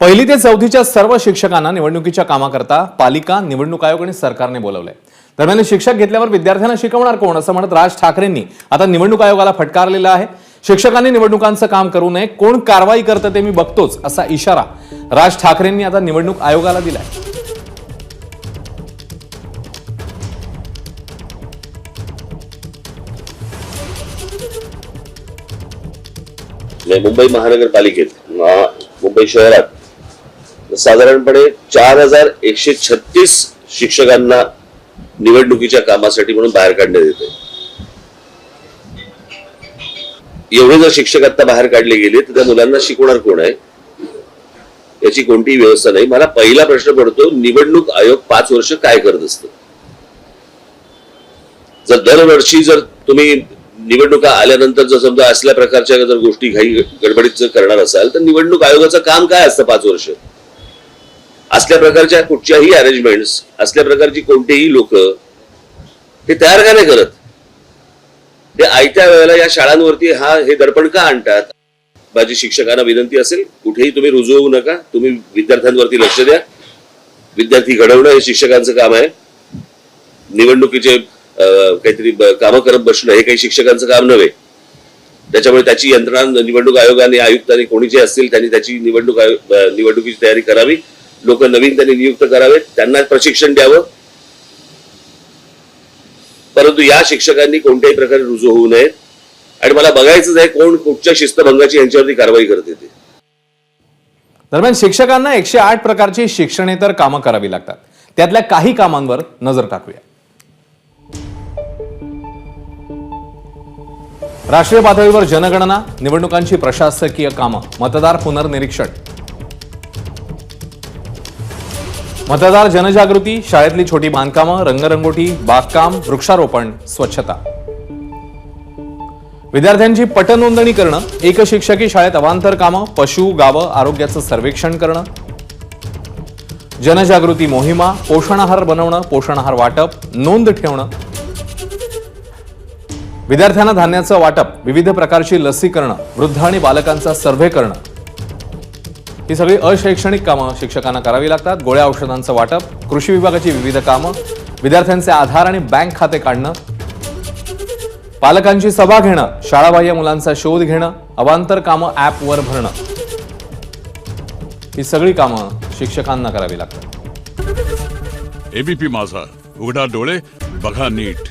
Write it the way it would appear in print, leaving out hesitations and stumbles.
पहिली ते चौथीच्या सर्व शिक्षकांना निवडणुकीच्या कामाकरता पालिका, निवडणूक आयोग आणि सरकारने बोलावलंय। दरम्यान शिक्षक घेतल्यावर विद्यार्थ्यांना शिकवणार कोण असं म्हणत राज ठाकरेंनी आता निवडणूक आयोगाला फटकारलेला आहे। शिक्षकांनी निवडणुकांचं काम करू नये, कोण कारवाई करतं ते मी बघतोच असा इशारा राज ठाकरेंनी आता निवडणूक आयोगाला दिलाय। मुंबई महानगरपालिकेत मुंबई शहरात साधारणपणे 4136 शिक्षकांना निवडणुकीच्या कामासाठी म्हणून बाहेर काढण्यात येते। एवढे जर शिक्षक आता बाहेर काढले गेले तर त्या मुलांना शिकवणार कोण आहे याची कोणतीही व्यवस्था नाही। मला पहिला प्रश्न पडतो, निवडणूक आयोग 5 वर्ष काय करत असतं? जर दरवर्षी जर तुम्ही निवडणुका आल्यानंतर जर समजा असल्या प्रकारच्या जर गोष्टी घाई गडबडीत जर करणार असाल तर निवडणूक आयोगाचं काम काय असतं 5 वर्ष? असल्या प्रकारच्या कुठच्याही अरेंजमेंट्स, असल्या प्रकारची कोणतेही लोक ते तयार का नाही करत? ते आयत्या वेळेला या शाळांवरती हे दडपण का आणतात? माझी शिक्षकांना विनंती असेल, कुठेही तुम्ही रुजू होऊ नका, तुम्ही विद्यार्थ्यांवरती लक्ष द्या। विद्यार्थी घडवणं हे शिक्षकांचं काम आहे। निवडणुकीचे काहीतरी कामं करत बसणं हे काही शिक्षकांचं काम नव्हे। त्याच्यामुळे त्याची यंत्रणा निवडणूक आयोगाने, आयुक्तांनी, कोणी जे असतील त्यांनी त्याची निवडणुकीची तयारी करावी। लोक नवीन त्यांनी नियुक्त करावेत, त्यांना प्रशिक्षण द्यावं। परंतु या शिक्षकांनी कोणत्याही प्रकारे रुजू होऊ नये आणि मला बघायचंच आहे कोण कुठच्या शिस्तभंगाची यांच्यावरती कारवाई करते ते। दरम्यान शिक्षकांना 108 प्रकारची शिक्षणेतर कामं करावी लागतात। त्यातल्या काही कामांवर नजर टाकूया। राष्ट्रीय पातळीवर जनगणना, निवडणुकांची प्रशासकीय कामं, मतदार पुनर्निरीक्षण, मतदार जनजागृती, शाळेतली छोटी बांधकामं, रंगरंगोटी, बागकाम, वृक्षारोपण, स्वच्छता, विद्यार्थ्यांची पटनोंदणी करणं, एक शिक्षकी शाळेत अवांतर कामं, पशु, गावं, आरोग्याचं सर्वेक्षण करणं, जनजागृती मोहिमा, पोषण आहार बनवणं, पोषण आहार वाटप, नोंद ठेवणं, विद्यार्थ्यांना धान्याचं वाटप, विविध प्रकारची लसीकरण, वृद्ध आणि बालकांचा सर्व्हे करणं, ही सगळी अशैक्षणिक कामं शिक्षकांना करावी लागतात। गोळ्या औषधांचं वाटप, कृषी विभागाची विविध कामं, विद्यार्थ्यांचे आधार आणि बँक खाते काढणं, पालकांची सभा घेणं, शाळाबाह्य मुलांचा शोध घेणं, अवांतर कामं ॲपवर भरणं, ही सगळी कामं शिक्षकांना करावी लागतात। एबीपी माझा, उघडा डोळे बघा नीट।